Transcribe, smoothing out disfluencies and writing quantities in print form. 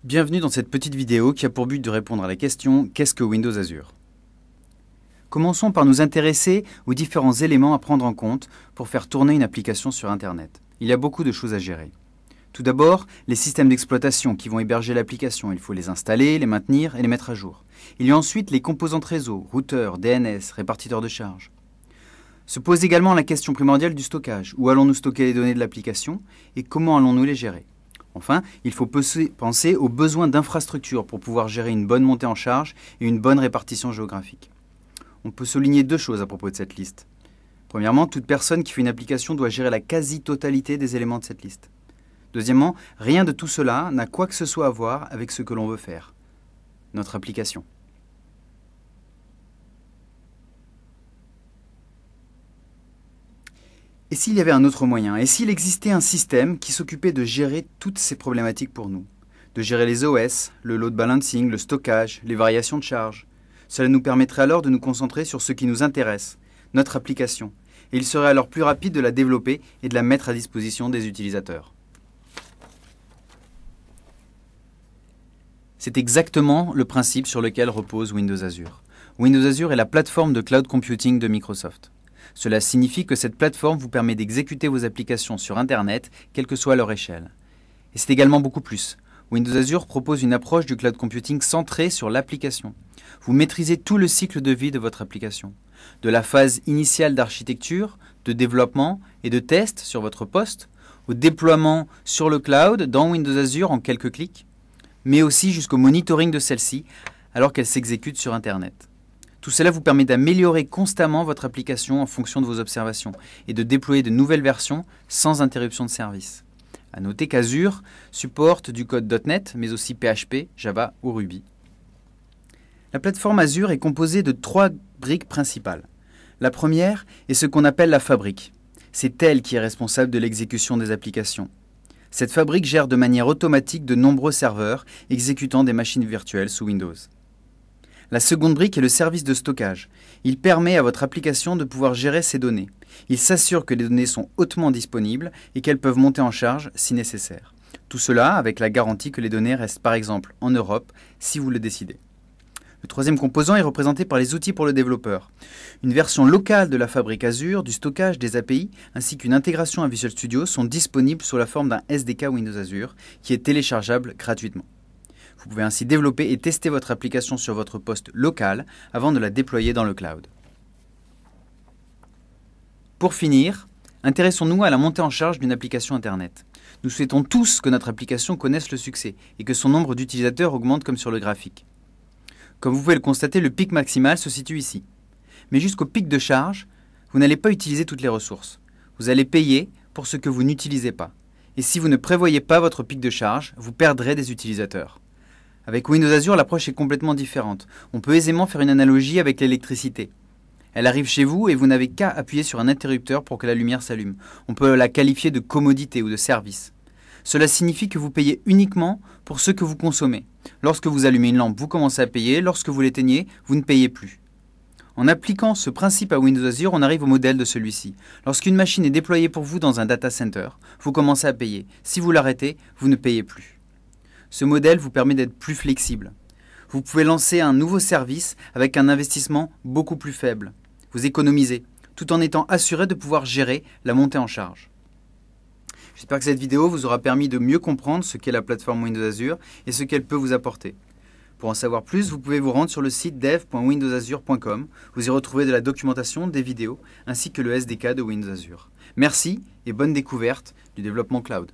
Bienvenue dans cette petite vidéo qui a pour but de répondre à la question « Qu'est-ce que Windows Azure ?» Commençons par nous intéresser aux différents éléments à prendre en compte pour faire tourner une application sur Internet. Il y a beaucoup de choses à gérer. Tout d'abord, les systèmes d'exploitation qui vont héberger l'application. Il faut les installer, les maintenir et les mettre à jour. Il y a ensuite les composantes réseau, routeurs, DNS, répartiteurs de charge. Se pose également la question primordiale du stockage. Où allons-nous stocker les données de l'application et comment allons-nous les gérer? Enfin, il faut penser aux besoins d'infrastructures pour pouvoir gérer une bonne montée en charge et une bonne répartition géographique. On peut souligner deux choses à propos de cette liste. Premièrement, toute personne qui fait une application doit gérer la quasi-totalité des éléments de cette liste. Deuxièmement, rien de tout cela n'a quoi que ce soit à voir avec ce que l'on veut faire, notre application. Et s'il y avait un autre moyen? Et s'il existait un système qui s'occupait de gérer toutes ces problématiques pour nous? De gérer les OS, le load balancing, le stockage, les variations de charge. Cela nous permettrait alors de nous concentrer sur ce qui nous intéresse, notre application. Et il serait alors plus rapide de la développer et de la mettre à disposition des utilisateurs. C'est exactement le principe sur lequel repose Windows Azure. Windows Azure est la plateforme de cloud computing de Microsoft. Cela signifie que cette plateforme vous permet d'exécuter vos applications sur Internet, quelle que soit leur échelle. Et c'est également beaucoup plus. Windows Azure propose une approche du cloud computing centrée sur l'application. Vous maîtrisez tout le cycle de vie de votre application. De la phase initiale d'architecture, de développement et de test sur votre poste, au déploiement sur le cloud dans Windows Azure en quelques clics, mais aussi jusqu'au monitoring de celle-ci alors qu'elle s'exécute sur Internet. Tout cela vous permet d'améliorer constamment votre application en fonction de vos observations et de déployer de nouvelles versions sans interruption de service. À noter qu'Azure supporte du code .NET, mais aussi PHP, Java ou Ruby. La plateforme Azure est composée de 3 briques principales. La première est ce qu'on appelle la fabrique. C'est elle qui est responsable de l'exécution des applications. Cette fabrique gère de manière automatique de nombreux serveurs exécutant des machines virtuelles sous Windows. La seconde brique est le service de stockage. Il permet à votre application de pouvoir gérer ses données. Il s'assure que les données sont hautement disponibles et qu'elles peuvent monter en charge si nécessaire. Tout cela avec la garantie que les données restent par exemple en Europe si vous le décidez. Le troisième composant est représenté par les outils pour le développeur. Une version locale de la fabrique Azure, du stockage des API ainsi qu'une intégration à Visual Studio sont disponibles sous la forme d'un SDK Windows Azure qui est téléchargeable gratuitement. Vous pouvez ainsi développer et tester votre application sur votre poste local avant de la déployer dans le cloud. Pour finir, intéressons-nous à la montée en charge d'une application Internet. Nous souhaitons tous que notre application connaisse le succès et que son nombre d'utilisateurs augmente comme sur le graphique. Comme vous pouvez le constater, le pic maximal se situe ici. Mais jusqu'au pic de charge, vous n'allez pas utiliser toutes les ressources. Vous allez payer pour ce que vous n'utilisez pas. Et si vous ne prévoyez pas votre pic de charge, vous perdrez des utilisateurs. Avec Windows Azure, l'approche est complètement différente. On peut aisément faire une analogie avec l'électricité. Elle arrive chez vous et vous n'avez qu'à appuyer sur un interrupteur pour que la lumière s'allume. On peut la qualifier de commodité ou de service. Cela signifie que vous payez uniquement pour ce que vous consommez. Lorsque vous allumez une lampe, vous commencez à payer. Lorsque vous l'éteignez, vous ne payez plus. En appliquant ce principe à Windows Azure, on arrive au modèle de celui-ci. Lorsqu'une machine est déployée pour vous dans un data center, vous commencez à payer. Si vous l'arrêtez, vous ne payez plus. Ce modèle vous permet d'être plus flexible. Vous pouvez lancer un nouveau service avec un investissement beaucoup plus faible. Vous économisez, tout en étant assuré de pouvoir gérer la montée en charge. J'espère que cette vidéo vous aura permis de mieux comprendre ce qu'est la plateforme Windows Azure et ce qu'elle peut vous apporter. Pour en savoir plus, vous pouvez vous rendre sur le site dev.windowsazure.com. Vous y retrouvez de la documentation, des vidéos, ainsi que le SDK de Windows Azure. Merci et bonne découverte du développement cloud.